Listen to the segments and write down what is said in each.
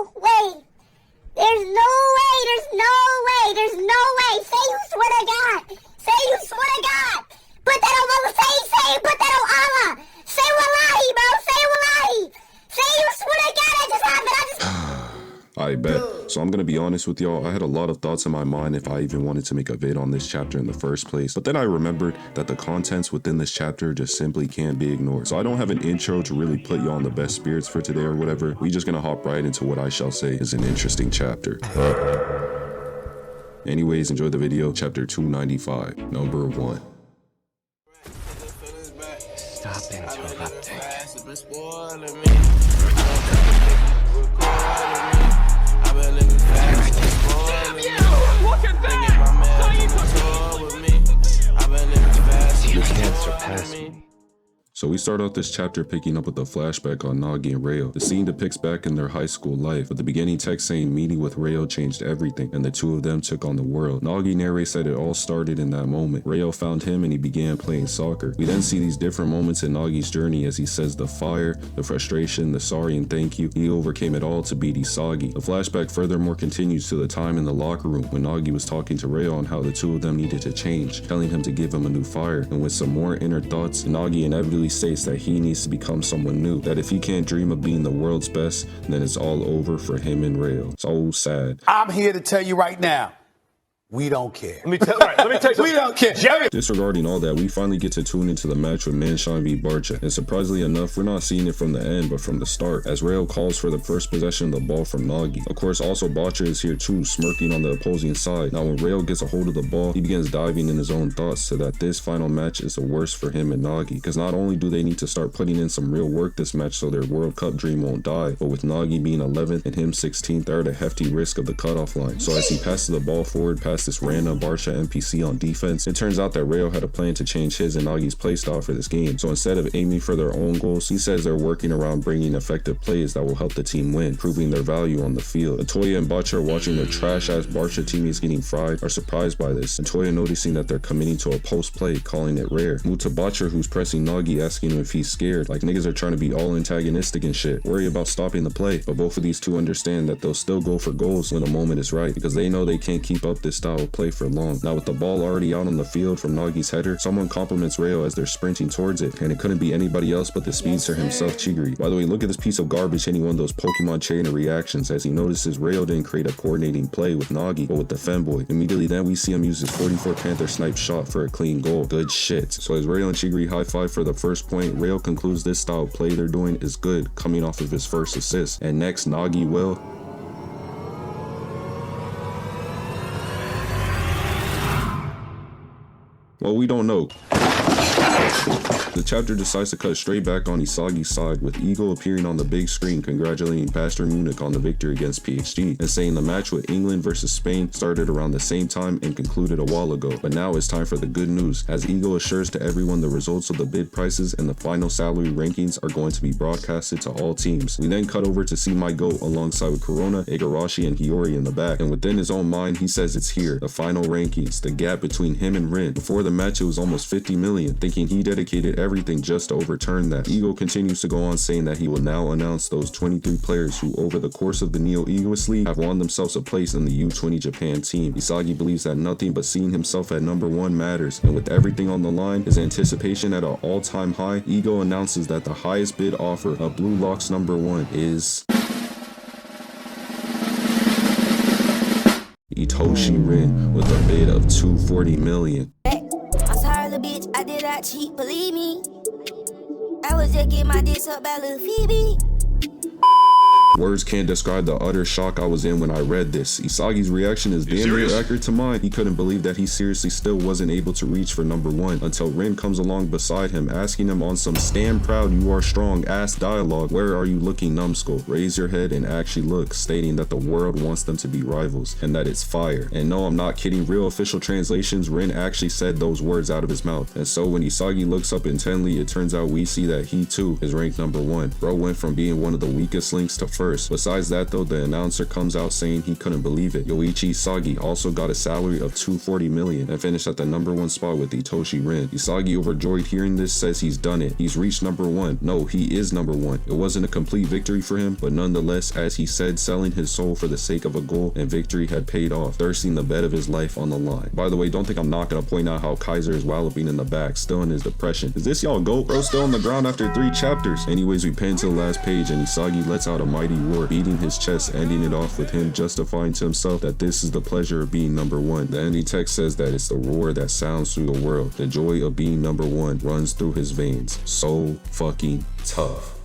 no way. There's no way. There's no way. There's no way. Say you swear to God. Say you swear to God. Put that on Mama. Say put that on Allah. Say wallahi, bro. Say wallahi. Say you swear to God that just happened. I bet. So I'm gonna be honest with y'all, I had a lot of thoughts in my mind if I even wanted to make a vid on this chapter in the first place, but then I remembered that the contents within this chapter just simply can't be ignored. So I don't have an intro to really put y'all in the best spirits for today or whatever. We just gonna hop right into what I shall say is an interesting chapter. Anyways, enjoy the video. Chapter 295, number 1. Stop interrupting. You can't surpass me. So we start off this chapter picking up with a flashback on Nagi and Reo. The scene depicts back in their high school life, with the beginning text saying meeting with Reo changed everything, and the two of them took on the world. Nagi narrates that it all started in that moment. Reo found him and he began playing soccer. We then see these different moments in Nagi's journey as he says the fire, the frustration, the sorry and thank you. He overcame it all to beat Isagi. The flashback furthermore continues to the time in the locker room when Nagi was talking to Reo on how the two of them needed to change, telling him to give him a new fire. And with some more inner thoughts, Nagi inevitably states that he needs to become someone new, that if he can't dream of being the world's best, then it's all over for him and Reo. So sad. I'm here to tell you right now, we don't care. Let me tell you. We don't care. Disregarding all that, we finally get to tune into the match with Manshine v Barcha, and surprisingly enough, we're not seeing it from the end, but from the start, as Reo calls for the first possession of the ball from Nagi. Of course, also Barcha is here too, smirking on the opposing side. Now when Reo gets a hold of the ball, he begins diving in his own thoughts, so that this final match is the worst for him and Nagi, because not only do they need to start putting in some real work this match so their World Cup dream won't die, but with Nagi being 11th and him 16th, they're at a hefty risk of the cutoff line. So as he passes the ball forward past this random Barcha NPC on defense, it turns out that Reo had a plan to change his and Nagi's playstyle for this game. So instead of aiming for their own goals, he says they're working around bringing effective plays that will help the team win, proving their value on the field. Toya and Barcha are watching their trash-ass Barcha teammates getting fried, are surprised by this, and Toya noticing that they're committing to a post-play, calling it rare. Move to Barcha, who's pressing Nagi, asking him if he's scared, like niggas are trying to be all antagonistic and shit, worry about stopping the play. But both of these two understand that they'll still go for goals when the moment is right, because they know they can't keep up this style of play for long. Now with the ball already out on the field from Nagi's header, someone compliments Reo as they're sprinting towards it, and it couldn't be anybody else but the speedster himself, Chigiri. By the way, look at this piece of garbage hitting one of those Pokemon chain of reactions as he notices Reo didn't create a coordinating play with Nagi, but with the femboy. Immediately then we see him use his 44 Panther snipe shot for a clean goal. Good shit. So as Reo and Chigiri high five for the first point, Reo concludes this style of play they're doing is good, coming off of his first assist. And next, Nagi will... well, we don't know. The chapter decides to cut straight back on Isagi's side, with Eagle appearing on the big screen congratulating Pastor Munich on the victory against PXG, and saying the match with England versus Spain started around the same time and concluded a while ago. But now it's time for the good news, as Eagle assures to everyone the results of the bid prices and the final salary rankings are going to be broadcasted to all teams. We then cut over to see my GOAT alongside with Corona, Igarashi, and Hiyori in the back, and within his own mind he says it's here, the final rankings, the gap between him and Rin. Before the match it was almost 50 million, thinking he dedicated everything just to overturn that. Eagle continues to go on saying that he will now announce those 23 players who over the course of the Neo Egoist League have won themselves a place in the U20 Japan team. Isagi believes that nothing but seeing himself at number 1 matters, and with everything on the line, his anticipation at an all-time high, Ego announces that the highest bid offer of Blue Lock's number 1 is... Itoshi Rin with a bid of 240 million. I'm sorry, little bitch, I did not cheat, believe me. I was just getting my dick up by little Phoebe. Words can't describe the utter shock I was in when I read this. Isagi's reaction is damn near accurate to mine. He couldn't believe that he seriously still wasn't able to reach for number 1 until Rin comes along beside him, asking him on some stand proud you are strong ass dialogue, where are you looking numbskull? Raise your head and actually look, stating that the world wants them to be rivals and that it's fire. And no, I'm not kidding, real official translations, Rin actually said those words out of his mouth. And so when Isagi looks up intently, it turns out we see that he too is ranked number 1. Bro went from being one of the weakest links to first first. Besides that though, the announcer comes out saying he couldn't believe it. Yoichi Isagi also got a salary of 240 million and finished at the #1 spot with Itoshi Rin. Isagi, overjoyed hearing this, says he's done it. He's reached #1. No, he is #1. It wasn't a complete victory for him, but nonetheless, as he said, selling his soul for the sake of a goal and victory had paid off, thirsting the bet of his life on the line. By the way, don't think I'm not gonna point out how Kaiser is walloping in the back, still in his depression. Is this y'all GOAT, bro? Still on the ground after 3 chapters. Anyways, we pan to the last page and Isagi lets out a mighty roar, beating his chest, ending it off with him justifying to himself that this is the pleasure of being #1. The ending text says that it's the roar that sounds through the world. The joy of being #1 runs through his veins. So fucking tough.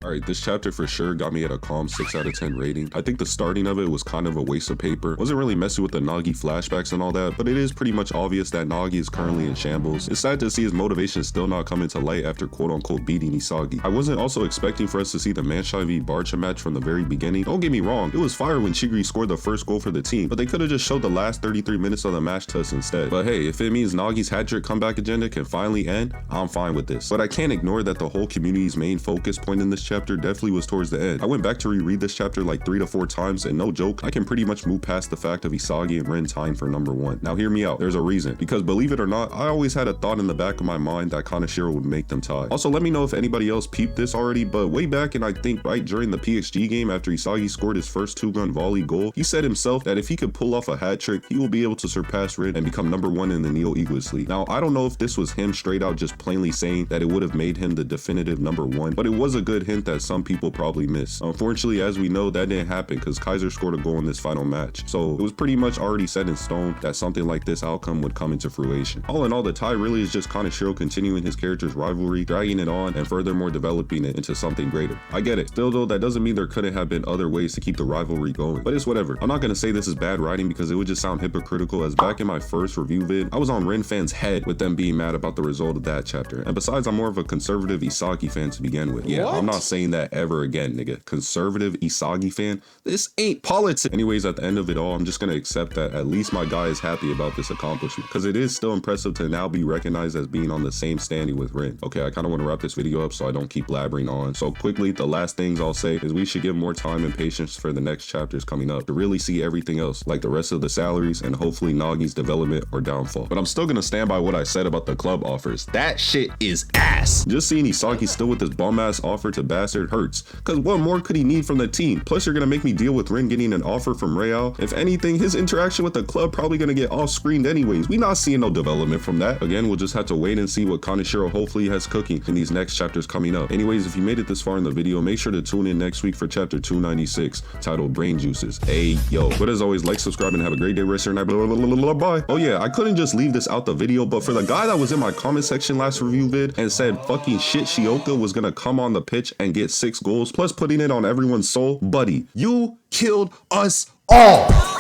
Alright, this chapter for sure got me at a calm 6 out of 10 rating. I think the starting of it was kind of a waste of paper. Wasn't really messy with the Nagi flashbacks and all that, but it is pretty much obvious that Nagi is currently in shambles. It's sad to see his motivation still not coming to light after quote-unquote beating Isagi. I wasn't also expecting for us to see the Manshine v Barcha match from the very beginning. Don't get me wrong, it was fire when Chigiri scored the first goal for the team, but they could have just showed the last 33 minutes of the match to us instead. But hey, if it means Nagi's hat-trick comeback agenda can finally end, I'm fine with this. But I can't ignore that the whole community's main focus point in this chapter definitely was towards the end. I went back to reread this chapter like 3 to 4 times, and no joke, I can pretty much move past the fact of Isagi and Rin tying for #1. Now hear me out, there's a reason. Because believe it or not, I always had a thought in the back of my mind that Kaneshiro would make them tie. Also, let me know if anybody else peeped this already, but way back in I think right during the PXG game after Isagi scored his first 2-gun volley goal, he said himself that if he could pull off a hat trick, he will be able to surpass Rin and become #1 in the Neo Egoist League. Now, I don't know if this was him straight out just plainly saying that it would have made him the definitive #1, but it was a good hint that some people probably missed. Unfortunately, as we know, that didn't happen because Kaiser scored a goal in this final match. So it was pretty much already set in stone that something like this outcome would come into fruition. All in all, the tie really is just Kaneshiro continuing his character's rivalry, dragging it on, and furthermore developing it into something greater. I get it. Still though, that doesn't mean there couldn't have been other ways to keep the rivalry going. But it's whatever. I'm not gonna say this is bad writing because it would just sound hypocritical, as back in my first review vid, I was on Rin fans' head with them being mad about the result of that chapter. And besides, I'm more of a conservative Isagi fan to begin with. Yeah, I'm not saying that ever again, nigga. Conservative Isagi fan? This ain't politics. Anyways, at the end of it all, I'm just gonna accept that at least my guy is happy about this accomplishment, because it is still impressive to now be recognized as being on the same standing with Rin. Okay, I kind of want to wrap this video up so I don't keep blabbering on. So quickly, the last things I'll say is we should give more time and patience for the next chapters coming up to really see everything else, like the rest of the salaries and hopefully Nagi's development or downfall. But I'm still gonna stand by what I said about the club offers. That shit is ass. Just seeing Isagi still with this bum ass offer to Bastard hurts, because what more could he need from the team? Plus you're gonna make me deal with Rin getting an offer from Reo. If anything, his interaction with the club probably gonna get off screened anyways. We not seeing no development from that. Again, we'll just have to wait and see what Kaneshiro hopefully has cooking in these next chapters coming up. Anyways, if you made it this far in the video, make sure to tune in next week for chapter 296 titled Brain Juices. Hey yo. But as always, like, subscribe, and have a great day, rest of your night. Blah, blah, blah, blah, blah, bye. Oh yeah, I couldn't just leave this out the video, but for the guy that was in my comment section last review vid and said fucking shit Shioka was gonna come on the pitch and get 6 goals plus putting it on everyone's soul, buddy, you killed us all.